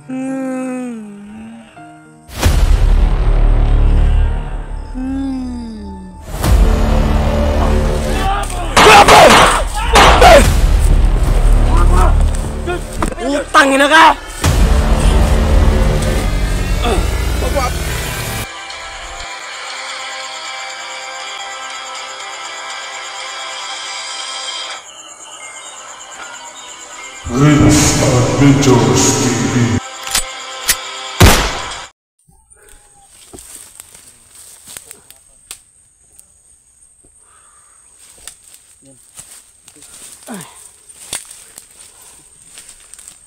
Utang ina ka! This Adventures TV.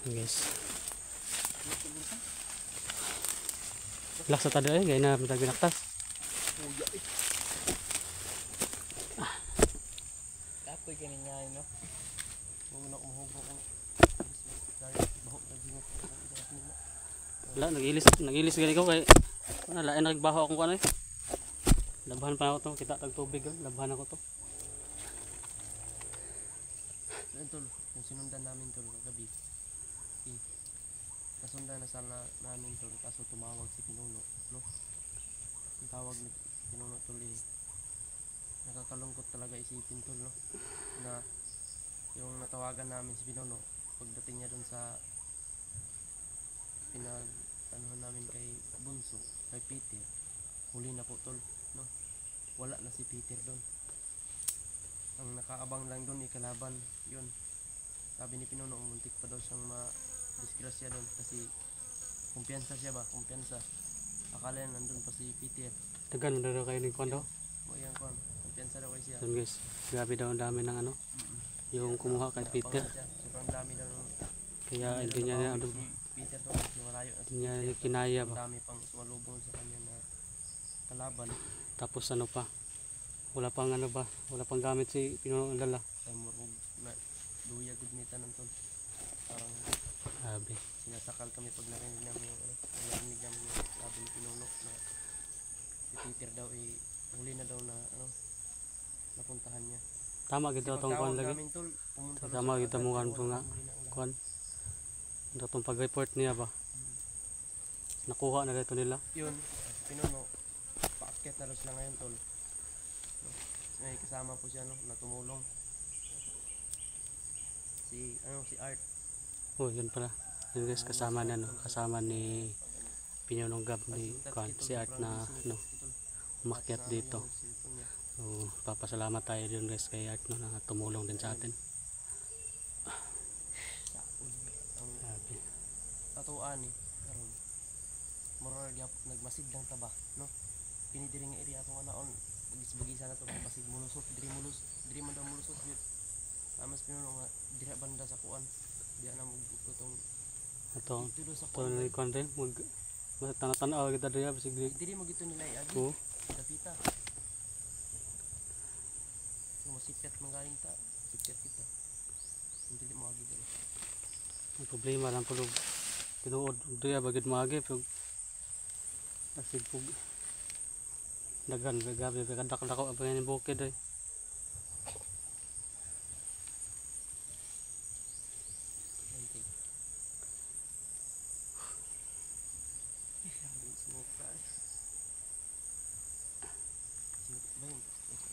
Guys, laksa tadi ay gaya na minta binaktas. Apoy kaninya no. Muna ko mahubo ko. Wala, nagilis gani ko kay wala ay nagbaho akong kuan eh. Labahan pa ako to, kita tag tubig, labahan ako to. Tol, yung sinundan namin tol kagabi. Nasundan na sana namin tol, kaso tumawag si Pinuno, no? Ang tawag ni Pinuno tol eh, nakakalungkot talaga isipin tol, no? Na yung natawagan namin si Pinuno, pagdating niya dun sa anuhan namin kay Bunso, kay Peter, huli na po tol, no? Wala na si Peter dun. Ang nakaabang lang dun ikalaban, yun. Sabi ni Pinuno, muntik pa daw siyang disgrasya doon kasi kumpiyansa siya ba, kumpiyansa. Akala niya nandun pa si Peter. Tagan mo daw kayo ng kondo? O yan kon, kumpiyansa daw kayo siya. So guys, grabe daw ang dami ng ano, yung kumuha kay Peter. Sobrang dami daw nung Kaya hindi niya na ano, si Peter daw, lumalayo na si hindi niya Peter. kinaya ba. Ang dami pang sumalubong sa kanya na kalaban. Tapos ano pa, wala pang ano ba, wala pang gamit si Pinuno dala. Ay murug na duya gud ni tanan tol. Parang Grabe. sinasakal kami pag narinig namin yung narinig namin yung sabi ni Pinuno na si Peter daw ay huli na daw na napuntahan niya. Tama gid daw tong kuan lagi. Tama gid mo kan nga kuan. Daw tong pag-report niya ba. Nakuha na dito nila. Yun, si Pinuno paakyat na daw sila ngayon tol. May kasama po siya no, na tumulong. Si Art. Oh, yun pala. Yun guys, kasama na no, kasama ni Pinunong Gab ni kuan si Art na no, umakyat dito. So, papasalamat tayo dun guys kay Art no, na tumulong din sa atin. Grabe. Tatuan ni karon. Murag nagmasid lang ta ba, no? Kini diri nga area atong anaon, bugis-bugisa na to basig mulusot, diri man daw mulusot gyud. Mas Pinuno nga dira banda sa kuan. Diya na mo gutong Ito, dito sa ito kuan. na kuan din, tanaw kita diya basig Diri mo gito nila iagi. ko. Kapita. Kung masipyat manggaling ta, sipyat kita. Hindi mo agi diri. Ang problema lang pulog tinuod diya bagid maagi pug basig pug dagan gabi kadak-dako apa yan bukid ay.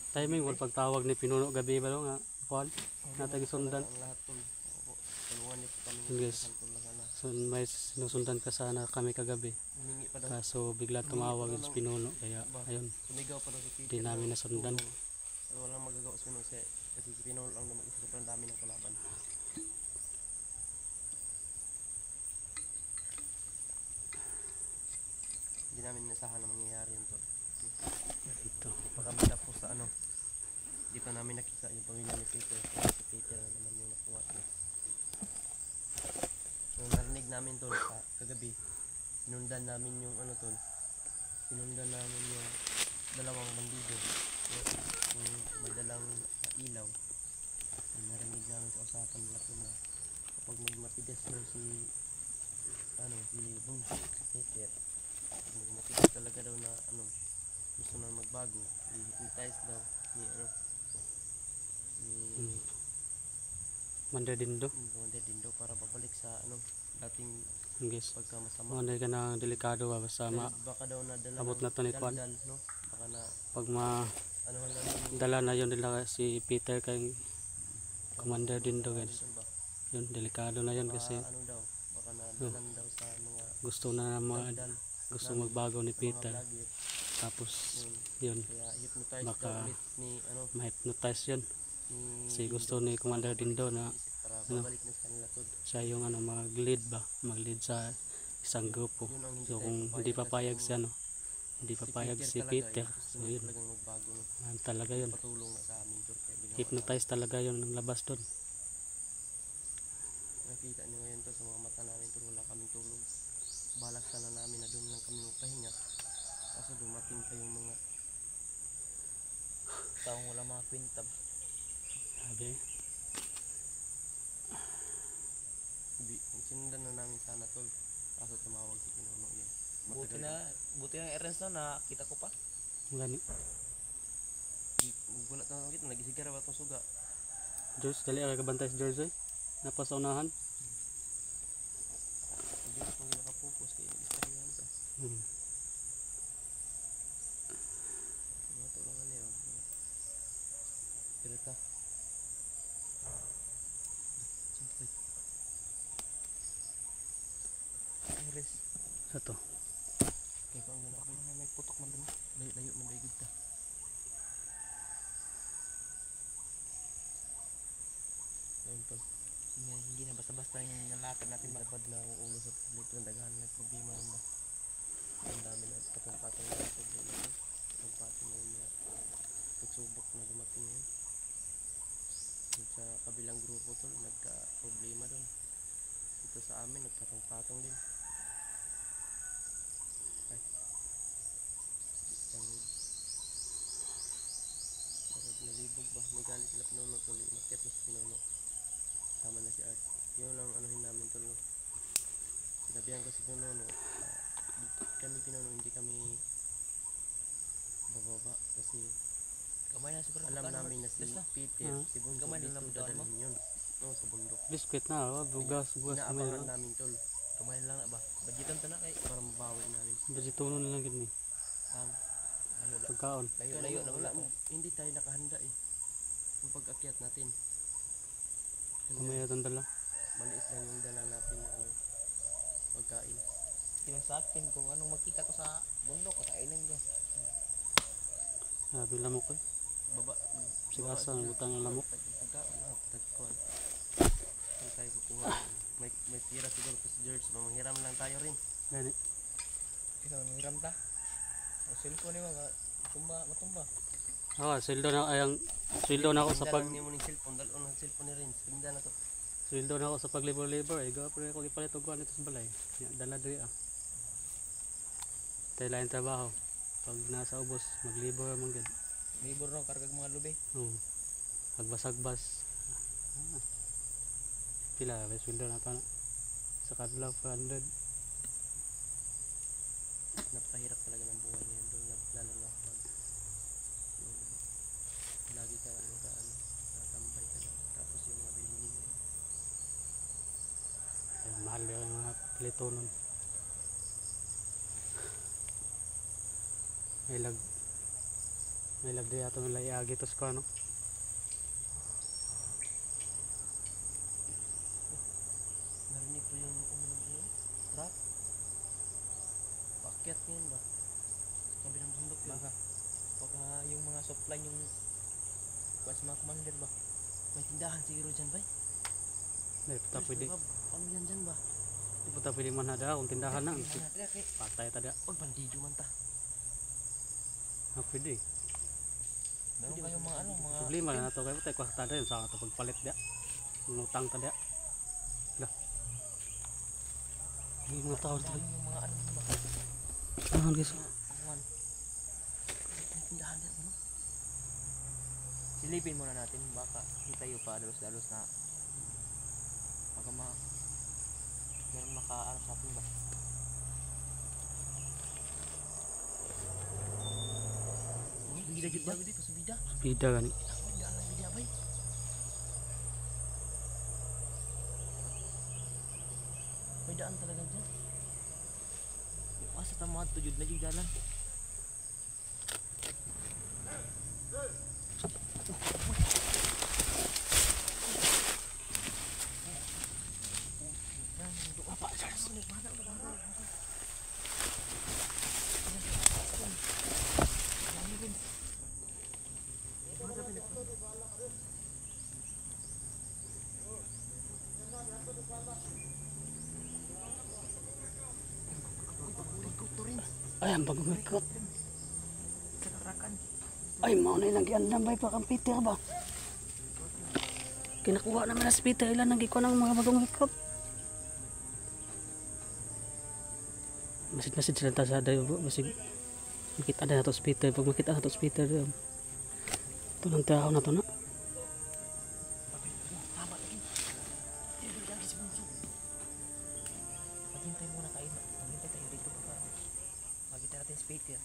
Timing wal pagtawag ni Pinuno gabi ba nga kuan natagi sundan. Ang lahat tol. Tulungan niyo po kami Yes. sa tulungan na. So may sinusundan ka sana kami kagabi. Humingi pa daw. Kaso bigla tumawag si Pinuno kaya ayun, Sumigaw pa daw si Peter. di namin nasundan. Pero walang magagawa si Pinuno kasi si Pinuno lang na mag-isa, sobrang dami ng kalaban. Hindi namin nasahan na mangyayari yun tol. Dito. Kami tapos sa ano, di pa namin nakita yung pamilya ni Peter. Si Peter na naman yung nakuha niya. So narinig namin tol kagabi, sinundan namin yung ano tol, sinundan namin yung dalawang bandido, yung may dalang ilaw. Narinig namin sa usapan nila tol na kapag magmatigas no si Bunso, si Peter, kapag magmatigas talaga daw na gusto na magbago, i-hypnotize daw ni Mandadindo. Dindo para babalik sa dating Yun guys. Pagka masama. Mga na ka ng delikado ba. Basta Baka daw nadala abot ng na to ni Kwan. daldal, no? Baka na pag ano lang dala na yun nila si Peter kay commander din daw guys. ba? Yun, delikado na yun kasi Ano daw? Baka nadalan daw sa mga gusto na daldal. gusto magbago ni Sa mga Peter. vlogger. Tapos Yun. yun, Kaya hypnotize Baka daw ulit ni ano ma-hypnotize yun. ni Kasi gusto ni Commander Dindo na para ano, babalik na sa kanila tol. siya yung ano, mag-lead sa isang grupo. Yun ang So tayo kung hindi papayag kasi siya no, hindi papayag si Peter. gusto So niya yun, talagang magbago, no? talaga yun. Patulong na sa amin tol. Kaya ginawa Hypnotize talaga yun ng labas doon. nakita niyo ngayon to sa mga mata namin tol, wala kaming tulog. Balak sana namin na doon lang kami magpahinga. Kaso dumating pa yung mga taong wala mga kwintab. Sabi, Sinundan na namin sana tol. Kaso tumawag si Pinuno yun. Buti na errands na nakita ko pa. gani. Gulat na nakita, nagisigara ba itong suga? George, dali ka bantay si George eh. Napasaunahan. Hindi ko kung nakapokus kay istoryahan to. Mga tulungan niya. Direta. Iris. Sa to. Kaya kung gano'n ako may putok man dun. Layo man daigid ta. Ayun to. Hindi na basta-basta yung nalapit natin ba. Lapad na ang ulo sa public. Yung dagahan na problema rin ba. Ang dami na patong-patong na yung problema. Patong-patong na yung pagsubok na dumating na yun. Yung sa kabilang grupo tol, nagka-problema dun. Dito sa amin, nagpatong-patong din. Ay. Ang bakit nalibog ba? May galit sila Pinuno tol. Umakyat na si Pinuno. Tama na si Art. Yun ang anuhin namin tol, no? Sinabihan ko si Pinuno kami Pinuno hindi kami bababa kasi Kamay na siguro. alam namin na si Peter, si Bunso Gamay na dito lang butuan mo. dadalhin yun, no, sa bundok. Biskwit na, oh. bugas kami. Inaabangan namin tol Kamay na lang na ba. Budgetan to na kay. para mabawi namin Budgetuno na lang gini. ang Pagkaon. Layo na wala wala. hindi tayo nakahanda eh yung pag-akyat natin. Kumaya itong dala. Maliit lang yung dala natin na ano, pagkain. Tinang sa akin kung anong makita ko sa bundok o kainin ko. Sabi lamok ko. Baba Sigasa ang butang ng lamok. pagkain tagkuhan saan tayo kukuha. May tira siguro pa si George, manghiram lang tayo rin. Gani. Ikaw nanghiram ta. Ang cellphone ni mga matumba. Sweldo na ayang sweldo na ako sa pag Pinda lang niyo mo ng cellphone, dalon ng cellphone ni Renz. Pinda na to. sweldo na ako sa paglibor-libor eh. Gawa pa rin ako ipalit og kuan ito sa balay. Dala diri ah. Tayo lain trabaho. Pag nasa ubos, maglibor man gid. Libor no kargag mga lubi. Hagbas-hagbas. Pila ba sweldo na to na? Sa kadlaw 400. Napahirap talaga ng buhay ngayon doon, lalo na pag lagi ka nakatambay ka lang. Tapos yung mga bilhin mo. Ay, mahal yung mga plito nun. May lag di ato nila iagi tos ko ano. Narinig ko yung truck. Paakyat ngayon ba? Sa kabilang bundok yun. Baka yung mga supply yung kuha sa mga commander ba. May tindahan siguro dyan ba? Di puta pwede. Ano yan dyan ba? Di puta pwede man hada kung tindahan na. Kay Patay tada. Huwag bandido man ta. Pwede. meron kayong mga ano mga Problema na nato kay patay ko tada yun sa ato pagpalit dia. Ngutang tada. Lah. Hindi mo tao tada. yung mga ano ba. Saan guys? Awan. May tindahan dyan ano? Silipin muna natin baka tayo pa dalos-dalos na baka meron maka ano sa atin ba. Bida jud ba? Bida sa bida. Bida gani. Bida lang bida ba? May daan talaga dalan dyan. Asa tamad to jud na jud dalan. Ay, ang bagumikot. Kanarakan. Ay, mauna ilang giandam ba pa kang Peter ba? Kinakuha naman na si Peter, ilan nang gikuha ng mga bagumikot. Masid sila ta sa dayo, masid makita na to si Peter, pag makita na to si Peter, ito ng tao na to na. Tama lagi. Dili lagi si Bunso. Maghintay muna tayo. Maghintay tayo dito pa. Makita natin si Peter.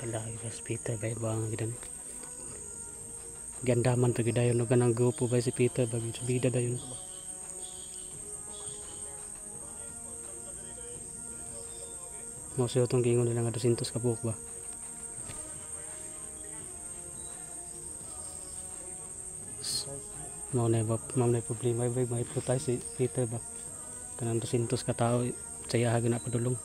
Talaki ka si Peter, ba ang gidan. Gandaman to gidayon no ganang grupo ba si Peter bagi subida dayon. Mo siya tong gingon nila nga 200 ka buok ba. Mau na problema ba may putay si Peter ba. Kanang 200 ka tao saya hagin na padulong.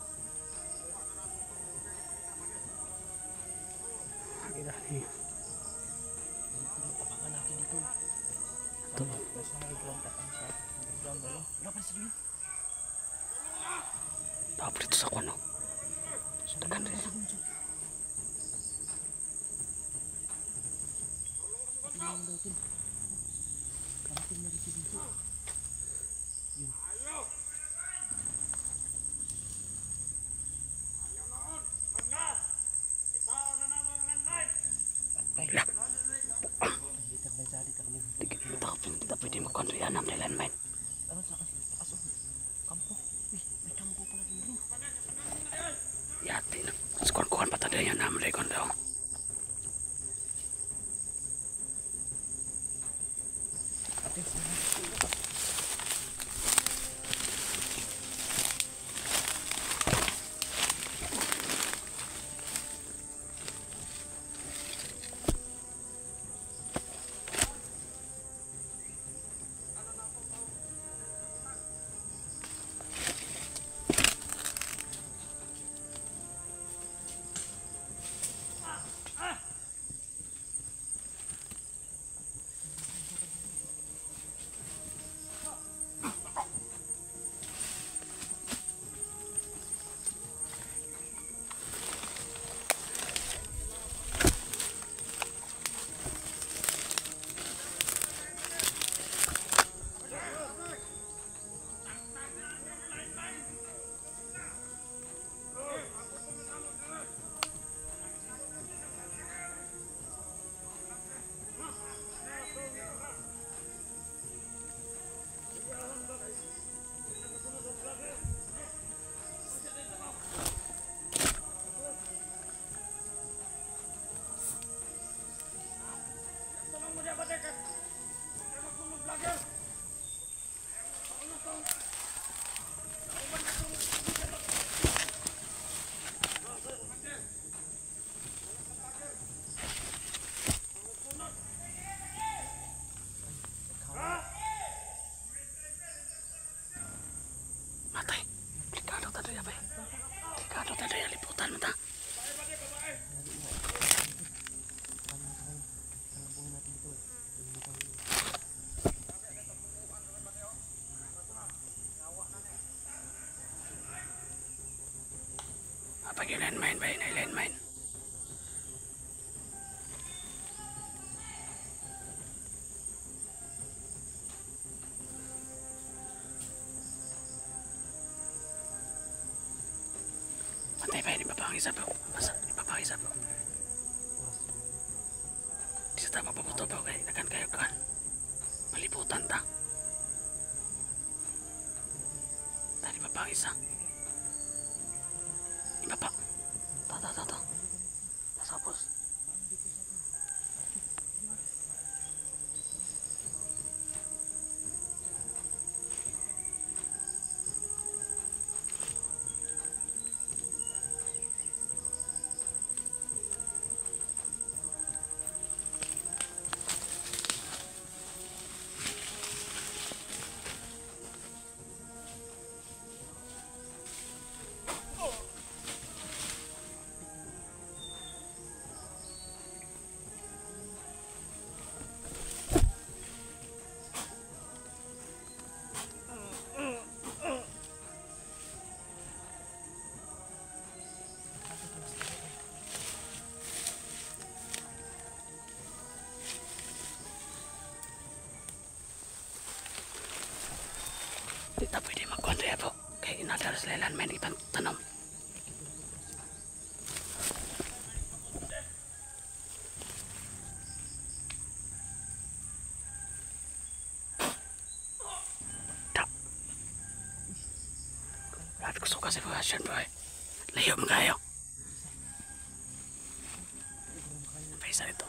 Tapakan natin dito. Ito. Nasa may ground pa kami sa ground ba yun? Wala pa sila yun. Dapat dito sa kuno. Sa dagan rin. Tingnan daw tin. Karating na rin si Bunso. Yun. Patay. Nakita ka may sali kami. Hindi pwede magkondriyan ng landmine. Ano sa kaso? Kampo. Uy, may kampo pala dito. Yati na. Skuan-kuan pa tayo yan naman rekon daw. Patay sa mga. Matay. Delikado tadi ya, bay. Delikado tadi ya liputan mata. Apa yung landmine ba? Yung landmine. Pantay ba? Di ba pa ang isa pa? Masa? Di ba pa ang isa pa? Di sa tama paputo pa kay nakan kayo kan. Maliputan ta. Tadi ba pa ang isa? Di ba pa? Ta. Lelan may tanong. Lahat ko suka sa fashion boy. Layo mo kayo. Apa isa ito?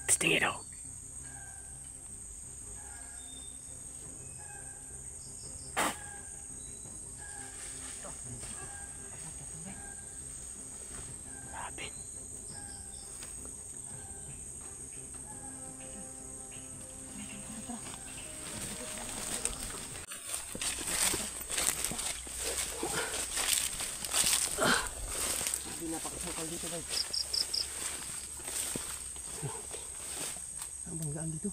Testing ito. Grabe. Hindi napakasakal dito guys. Ang banggaan dito.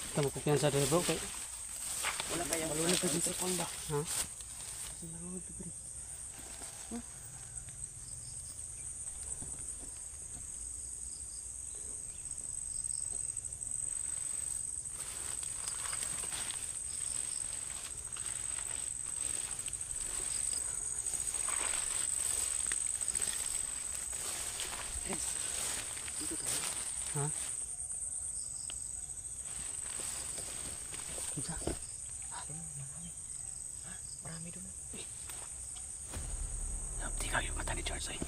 Kita mo kumpiyansa dito bro. Kay Wala kaya malunod ka dito kung ba? ha? Kasi malunod ka dito. Dito tayo. Ha? Kinsa? Marami doon. Di ka yung mata ni George ay.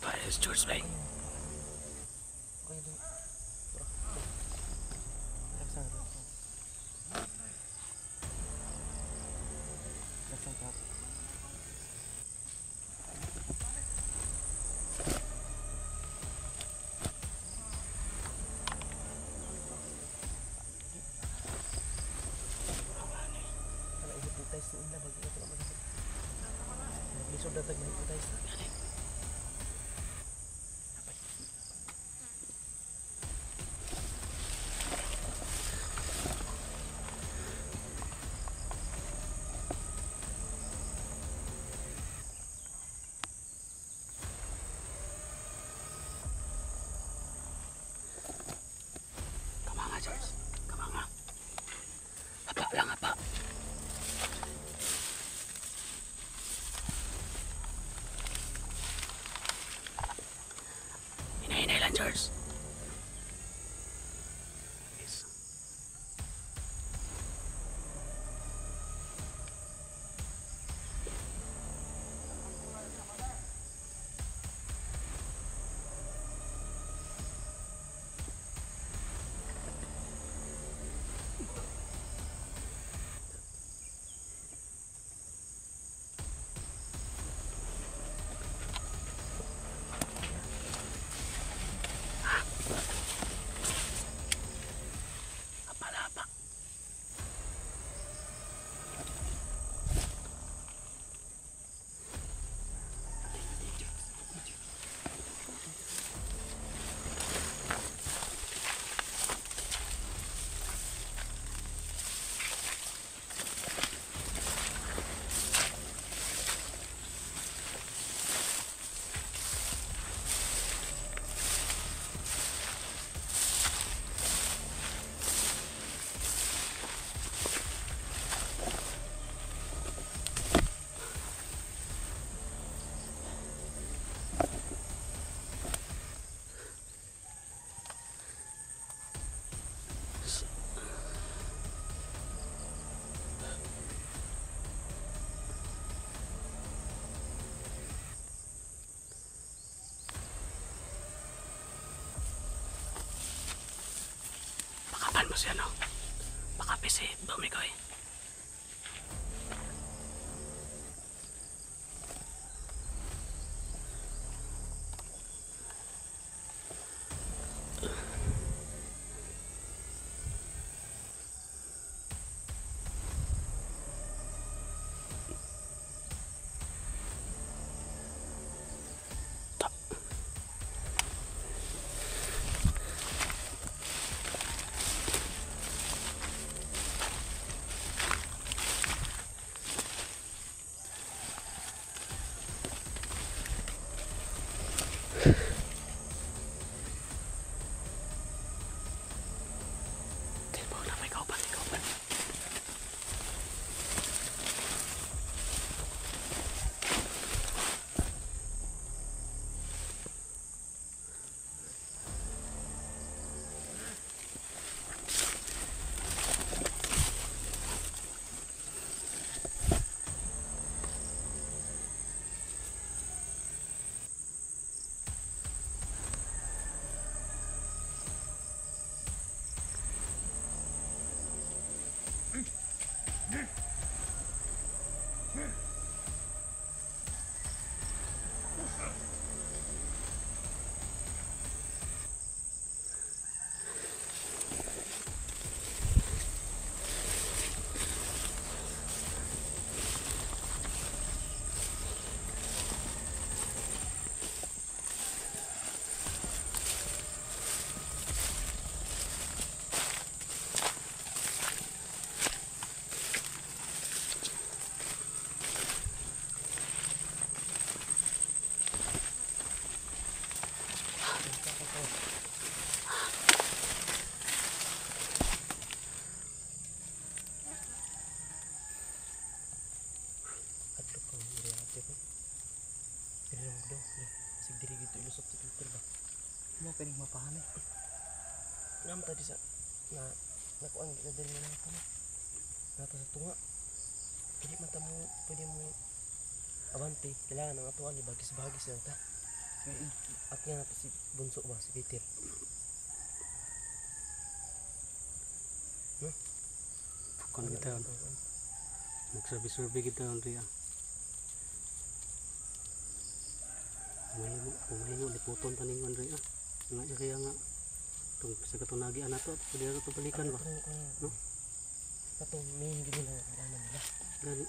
Pares George bay. Okay doon. Relax lang. Relax lang ka. Kalau hypnotize na ila bago ito naman. Lisod na tag hypnotize na. Kamanga George. Kamanga. Apa lang apa. Hinay-hinay lang George. Yes. Apa-apa. Pakapan mo siya no. Pakapis eh. Bumigoy. Tibaw na may kauban, may kauban. Mo pining mapahami. Ngam tadi sa na nakuan na din na ako na. Nata sa tunga. Pwede man ta mo pwede mo abante kailangan ng atuan ni bagis-bagis lang ta. At nga nato si bunso ba si Peter. No? Pukon kita. Magsabi-survey kita on riya. Mahimo liputon taningon riya. Nga niya kaya nga itong sa katunagi anak to pwede na ito balikan ba? No? Kato main gini lang ang anan nila. Gani.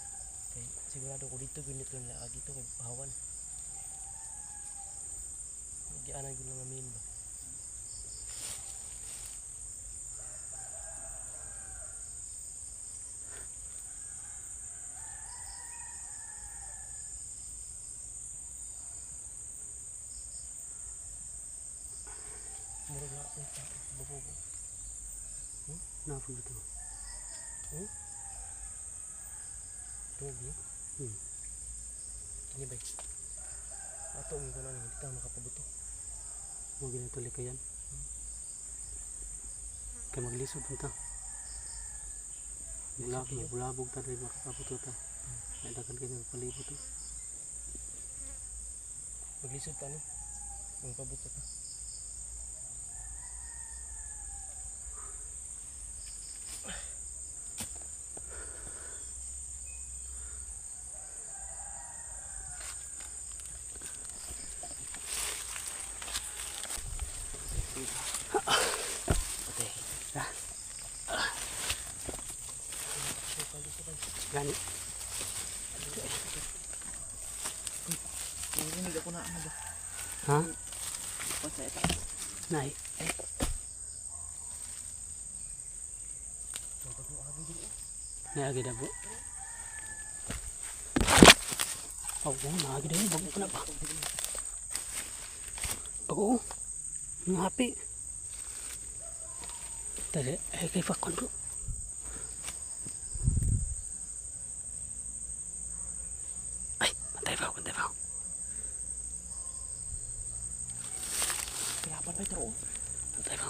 Kay sigurado ko dito ganito nila dito kay bahawan. Gianan gid nga main ba. Murag na ako sa bububo. Napa ito? Tubi. Kini bay. Ato mo ko nang hindi ta makapabuto. Mo ginatuloy ka yan. Kaya maglisod punta. Bulabog ta rin makapabuto ta. Ay dagan kayo palibot to. Maglisod ta ni. Magpabuto ta. Gani. Narinig ako na ano ba? Ha? Pasa ito. Nay. Nay agi na po. Oh, naagi na yun. Bago pa na ba? Bago. Yung happy. Tadi, kay pakon bro. Ay, bantay pa. Kailangan ba ito? Bantay pa.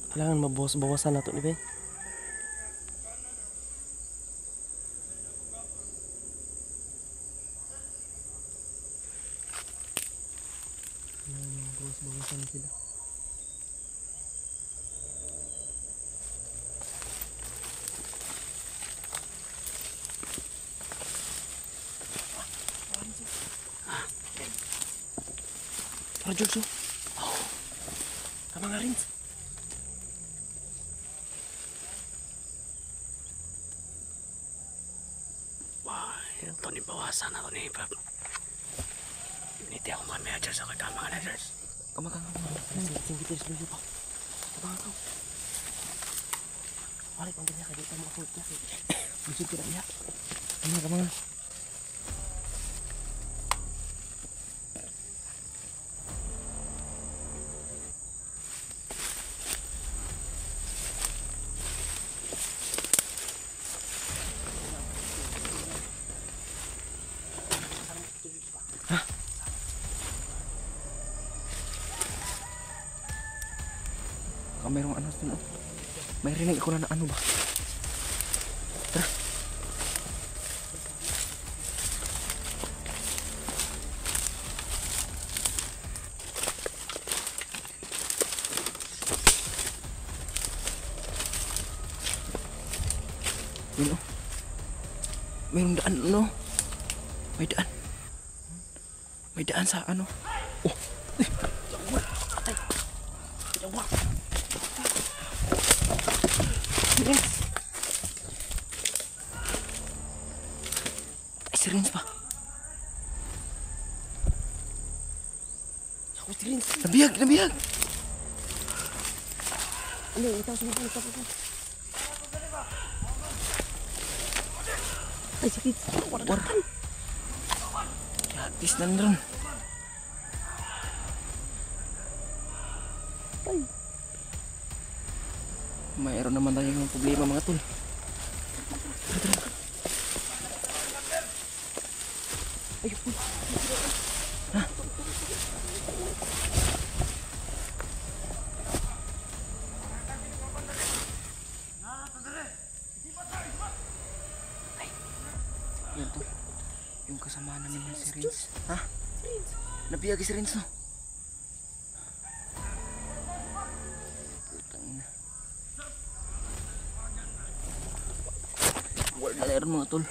Kailangan mabawas-bawasan nato ni bay. Bawas-bawasan sila. Para Jojo. Oh. Tama nga rin. Wah, ito ni bawasan na ito ni Pap. Hindi ako mamaya dyan sa kagama nga na dress. Kamakang Sige kita dulu pak. Abang kau. Balik panggilnya ke kita mau foto. Bisa tidak ya? Ini kemana? Baka mayroong ano dun. May rinig ako na ano ba? Tara. Yun oh. Mayroong daan ano. May daan. May daan sa ano. Oh. Ay, si Rins pa. Ako si Rins. Nabiyag, nabiyag. Ano, itaw sumipin, itaw ko. Ay, sakit. War. Yatis nandun. Ay. Mayroon naman tayong problema mga tol. Tara, tara. Ay, uy. Yan tol. Yung kasama namin na si Rins. Ha? Nabiyag si Rins no? Putang ina. War na meron mga tol.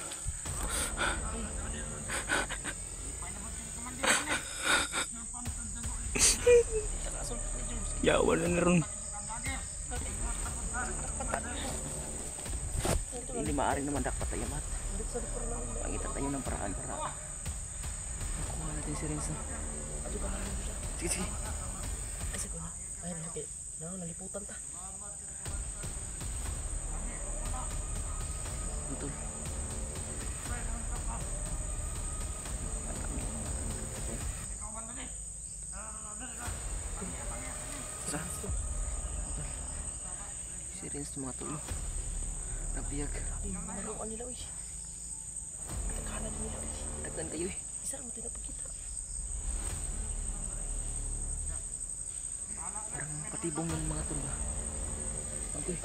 Yawan na meron. Hindi maaari naman dapat tayo mat. Pangitan tayo ng paraan para makuha natin si Rins. Sige, sige. Ay, sige na. Ay, naliputan ta. Betul. Sa? Si Rins mga tol. Nabiyag. Ay, maluan nila, uy. Takanan nila, uy. Tagdan kayo eh. Isa mo tinapagkita. Parang patibong ng mga tol ba? Okay.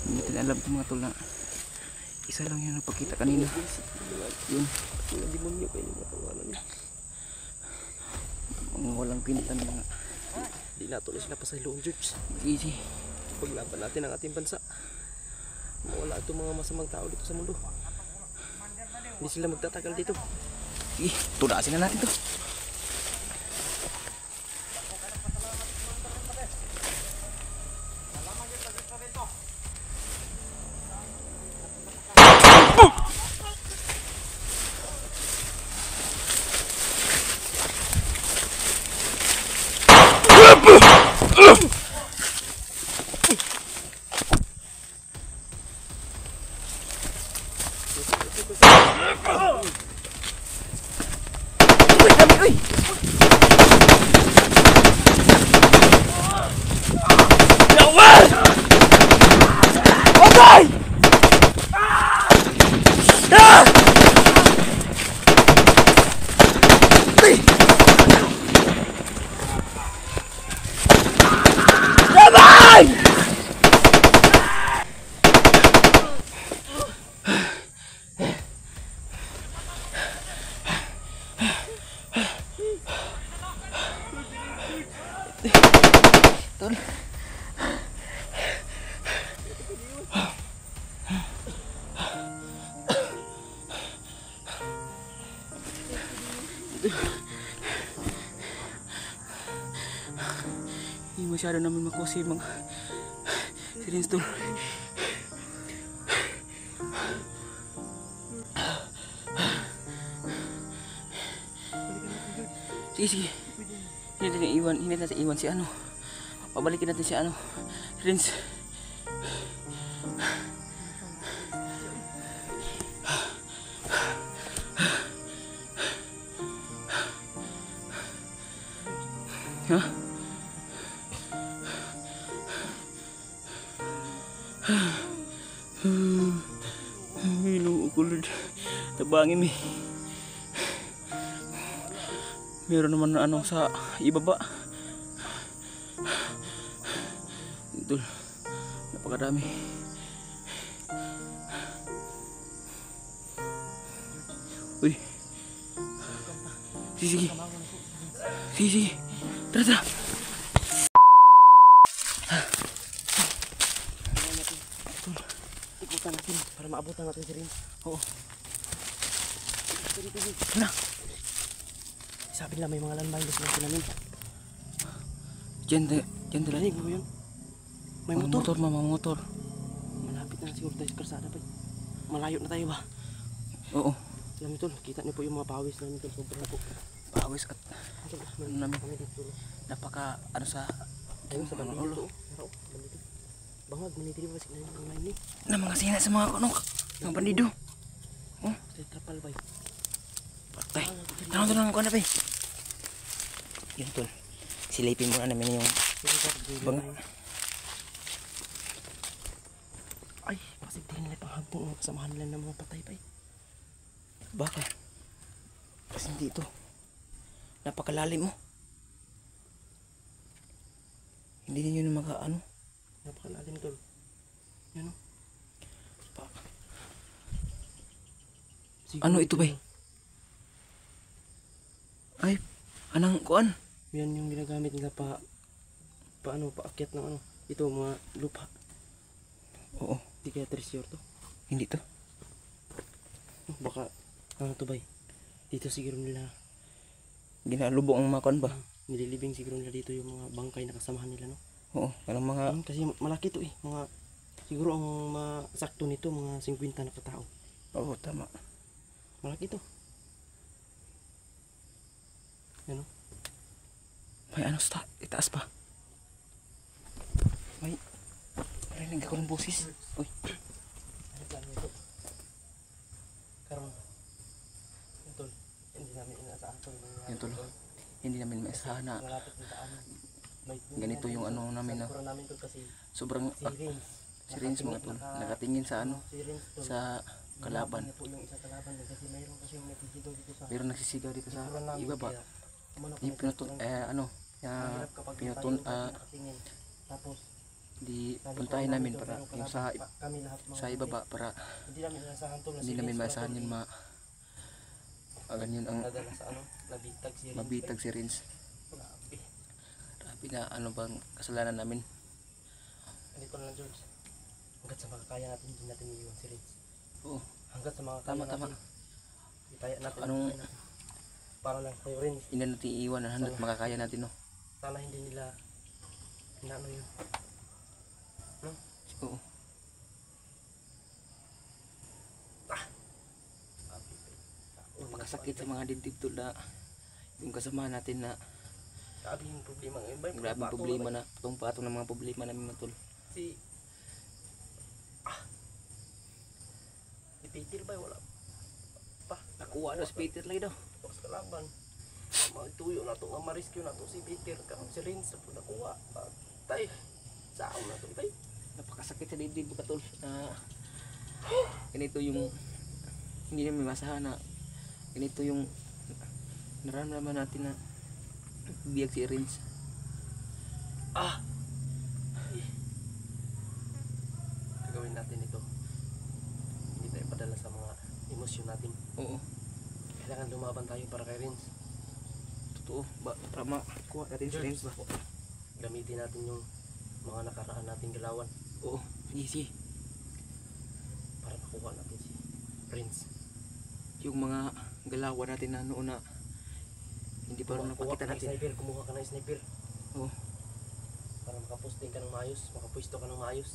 Hindi natin alam itong mga tol na isa lang yung napakita kanina. Yun. Mga demonyo kayo yung matawanan niya. Mga walang pintan mga Di nato na sila pa sa Ilong George. easy. Paglaban natin ang ating bansa. Mawala itong mga masamang tao dito sa mundo. Hindi sila magtatagal dito. Sige, tunasin na natin to. masyado namin makuha si mga si Renz tol. Sige, sige. Hindi natin iwan si ano. Pabalikin natin si ano. Renz. Ha? Hinuo ko Lord. Tabangin mi. Meron naman na ano sa ibaba. Ito. Napakadami. Uy. Sige, sige. Sige, sige. Tara, tara. Ikutan natin para maabutan natin si Renz. Oo. Na. Sabi nila may mga landmines na namin. Diyan talaga. Rinig mo yun? May Mga motor. Mga motor. Malapit na siguro tayo sa kalsada pa. Malayo na tayo ba? Oo. Alam niyo tol, kita niyo po yung mga pawis namin tol. Sobrang po. Pawis at Tol, ano namin. kami dito. Napaka ano sa Ayun sa bandito. ulo. Taro, bandito. Bangag, manitiri ba signan yung line ni? na mga sina sa mga ano. Mga bandido. Sa trapal ba? Patay. Tanong ko na ba? Yun tol. Silipin muna namin yung bang. Ay, pasigtirin nila panghagpong mga kasamahan nila ng mga patay pa eh. Baka. Kasi hindi ito. Napakalalim mo. Hindi ninyo na maka ano. Napakalalim tol. Yan o. Ano ito ba? Ay, anang kuan. Yan yung ginagamit nila paakyat ng ano. Ito mga lupa. Oo, Di kaya treasure to. hindi to. Baka ano to bay? Dito siguro nila Ginalubong ang mga kuan ba? nililibing siguro nila dito yung mga bangkay na kasamahan nila no. Oo, anong mga Kasi malaki to eh. Mga siguro ang masakto nito mga 50 na katao. oo, tama. Malaki to. Ano? May ano itaas pa. May narinig ako ng boses. Uy, Ano plano ito? Karon. Tol, hindi namin inaasahan to. yun tol. Hindi namin maisahan na Malapit ng daan. May ganito yung ano namin na Siguro namin tol kasi sobrang si Renz. si Renz mga tol. Nakatingin sa ano, Si Renz tol. sa kalaban. Niya po yung isang kalaban niya kasi mayroon kasi yung nagsisidol dito sa Pero nagsisigaw dito sa likuran namin, ibaba. kaya umano Di kami pinutun sa ano, mahirap kapag pinutun tayo nakatingin. Tapos di sa puntahin likuran namin tol, para mayroong yung kalaban. Kami lahat mga sa ibaba para hindi namin inasahan tol na hindi si namin Renz maisahan pala yun tol, ganyan ang nadala sa ano, nabitag si Renz. mabitag si Renz. Grabe. Grabe na ano bang kasalanan namin. Ganito na lang George. Hanggat sa makakaya natin, hindi natin iiwan si Renz. Oo, Hanggat sa makakaya tama natin, tama. itaya natin. Anong- itaya natin. Para lang kayo Renz. Hindi natin iiwan hanggat makakaya natin no. Sana hindi nila inaano yun. Oo. Napakasakit sa mga dibdib tol na yung kasama natin na Grabe yung problema ngayon. Ba, grabing problema na patong-patong ng mga problema namin mga tol. Si si Peter ba wala pa Nakuha na si Peter lagi daw. tapos kalaban. Magtuyo na to, ma-rescue na to si Peter karon si Renz na po nakuha. Tay, saan na to tay? Napakasakit sa dibdib mga tol na ganito yung hindi namin masahan na ganito yung nararamdaman natin na biyag si Renz. Gagawin natin ito. Hindi tayo padala sa mga emosyon natin. Oo, Kailangan lumaban tayo para kay Renz. totoo. Para makuha natin si Renz ba? Gamitin natin yung mga nakaraan nating galawan Oo, easy. para makuha natin si Renz. Yung mga galawan natin na noon na hindi pa rin napakita natin. Kumuha ka ng sniper. Oo, Para makaposting ka ng maayos, makapwesto ka ng maayos.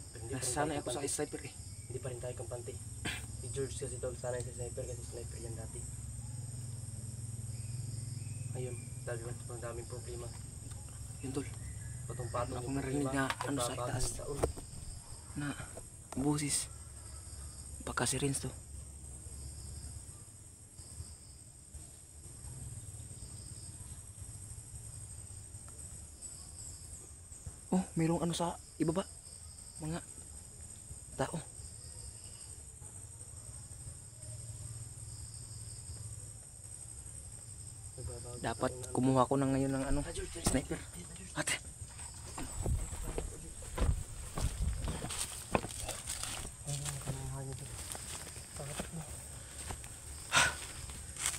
Pero hindi pa rin Nasanay tayo ako sa kampante. sniper eh. Hindi pa rin tayo kampante. Si George kasi tol, sanay sa sniper kasi sniper yan dati. Ayun, daming problema. Yun tol, Patong-patong Ako narinig na ano sa nagbabagong itaas. taon. na busis. Baka si Renz to. Oh, mayroong ano sa ibaba. Mga tao. Nagbabagong Dapat taon na- kumuha ko na ngayon ng ano, sniper. Ate.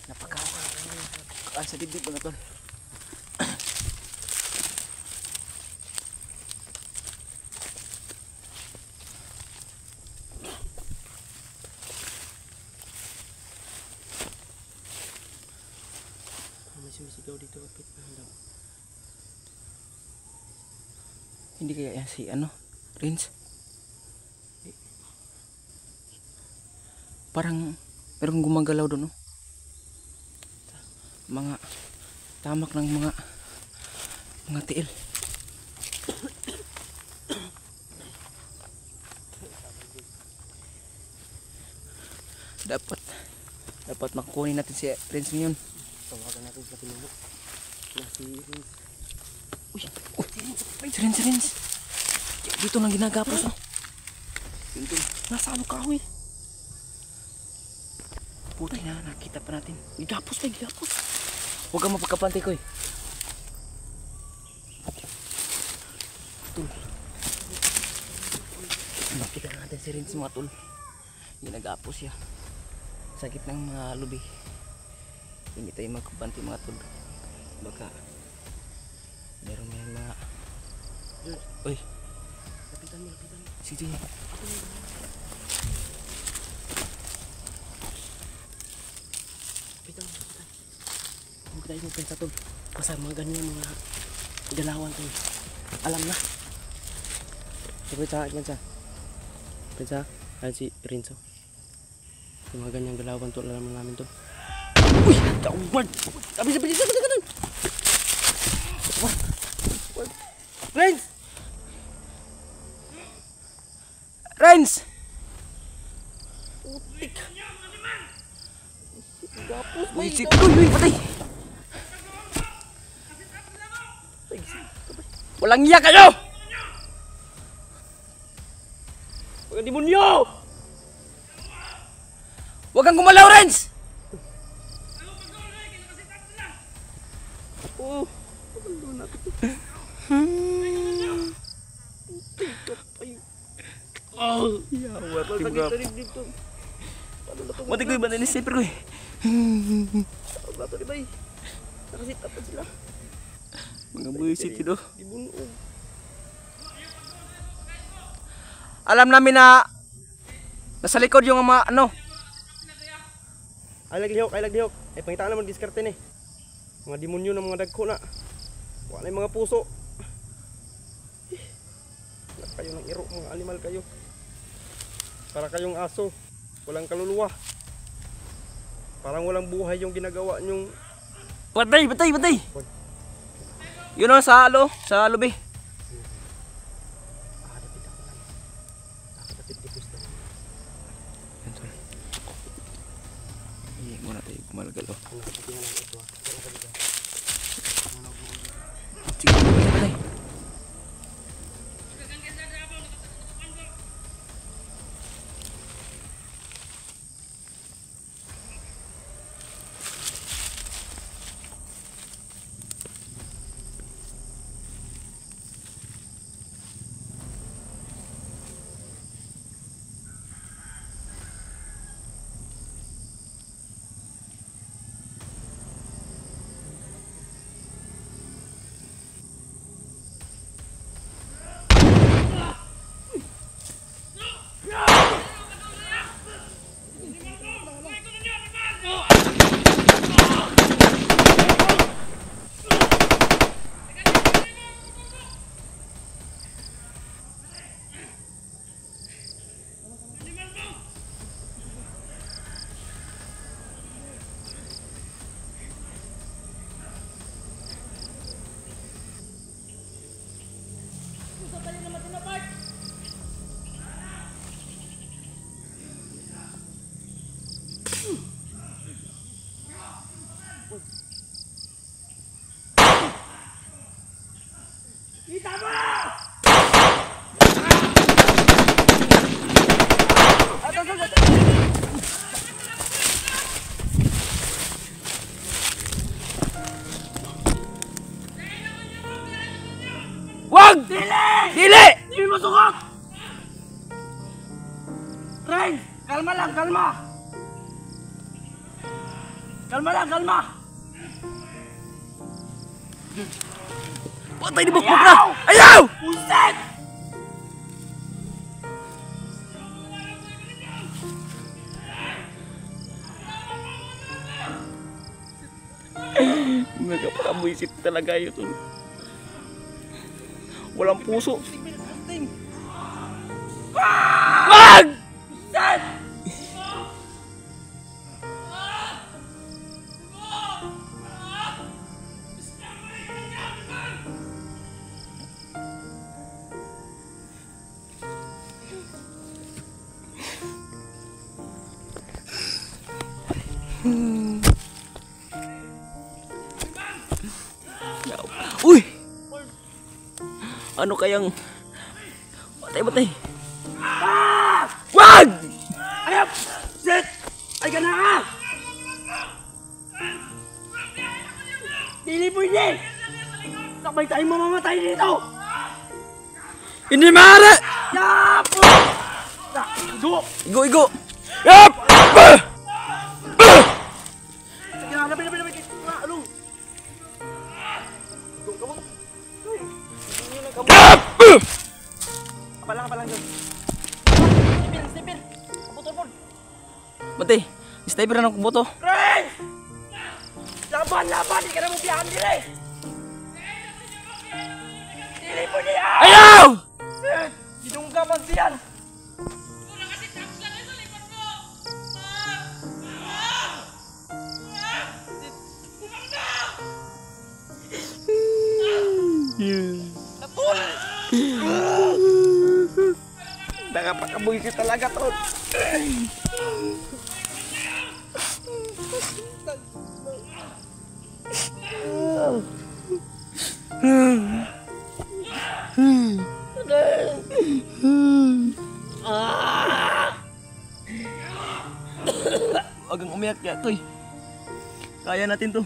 Napaka sa dibdib mga tol. May sumisigaw dito kapit. Hindi kaya yan si ano, Renz? Parang merong gumagalaw doon, no? Mga tamak ng mga tiil. Dapat makukunin natin si Renz ngayon. Tawagan natin sa pinuno. Na si Renz. Uy, si Renz. Dito lang ginagapos, no? Nasa ano ka, huy? Puti na, nakita pa natin. Gigapos. Huwag kang mapagkapantay ko, eh. Nakita natin si Renz, mga tol. Ginagapos siya. Sa gitnang mga lubi. Hindi tayo magkapantay, mga tol. Baka meron mga... Uy, Lapitan mo. sige. Lapitan mo. Huwag tayo magpensa tol. Basta mga ganyan mga galawan tol. Alam na. Pensa. Ay si Renzo. Yung mga ganyang galawan tol, alam na namin tol. Uy! Kawad! Sabi! Renz! Uy, patay! Walang iya kayo! Mga demonyo! Huwag kang gumalaw, Renz! Oh! Oh! Yawat, Masakit na rin dito. Mati ko yung banay ni sniper ko, eh. Wala to di bay. Nakasit up sila. Mga buwisit yun, oh. Di bunog. Alam namin na nasa likod yung mga ano. Ay laglihok. Eh pangitaan naman diskarte ni. Mga demonyo ng mga dagko na. Wala yung mga puso. Wala kayo ng iro, mga animal kayo. Para kayong aso. Walang kaluluwa. Parang walang buhay yung ginagawa nyong... Patay! Yun o, sa lobby. Nakakatapit ako lang. Nakakatapit di gusto. Yan, tol. Hindi muna tayo kumalgal, oh. Ang nakapitingan ng ito. Pero talaga. Sige, patay. Dili! Dili mo sukot! Rain! Kalma lang, kalma! Kalma lang, kalma! Patay ni Bukbuk na! Ayaw! Puset! Nagkapakabuisit talaga ito. Walang puso. Wag! Uy! Ano kayang... Batay! Wag! Ayap! Sit! Ay ka na! Dili po hindi! Sabay tayong mamamatay dito! Hindi maaari! Yap! Igo! Igo! Yap! Sige na, lapit! Along! Kapalang dyan. Sniper! Kaputol! Batay! Sniper na ng kuboto. Ren! Laban! Di ka na mong biyahan dili! Dili po niya! Ayaw! Sinungga man siyan! Tol! Nakapakabuisit talaga, Tol! Huwag kang umiyak ya, Toy. Kaya natin to.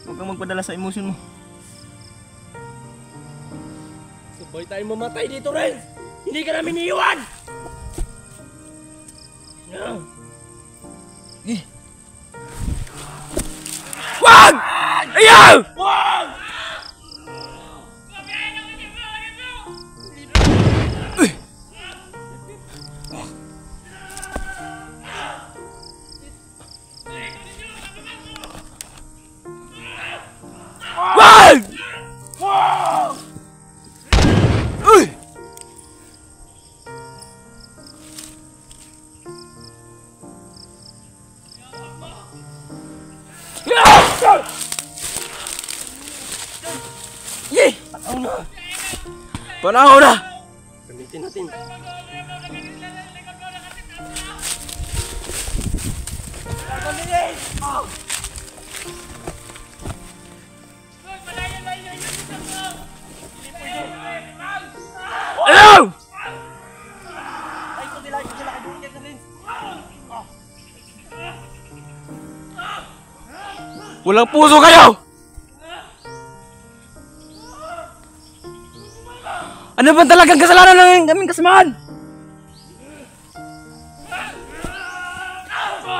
Huwag kang magpadala sa emosyon mo. Sabay tayong mamatay dito, Ren! Hindi ka namin iiwan! Wag! Ayaw! Wag! Wag! Wag! Uy! Yeh! Panahon na! Gamitin natin. Ayaw! Walang puso kayo! Ano ba talagang kasalanan ng aming kasamahan?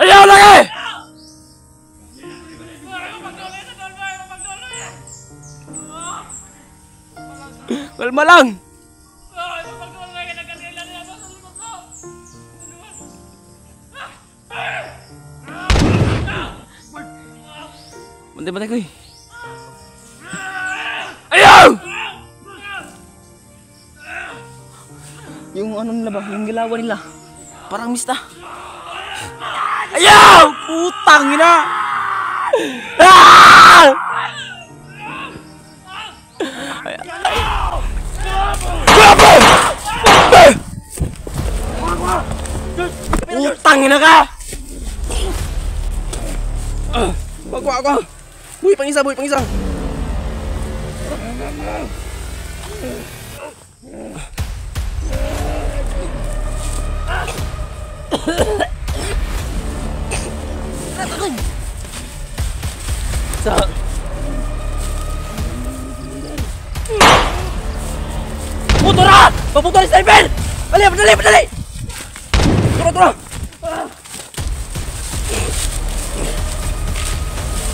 Ayaw lang eh! Kalma lang! Bantay ko eh. Ayaw! Yung ano nila ba? Yung gilawan nila. Parang mista. Ayaw! Putang ina! Ah! Putang ina ka! Wag. Buhay pang isa. Paputo ni sniper! Dali, dali, dali! Turo, turo!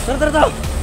Tara, tara, tara!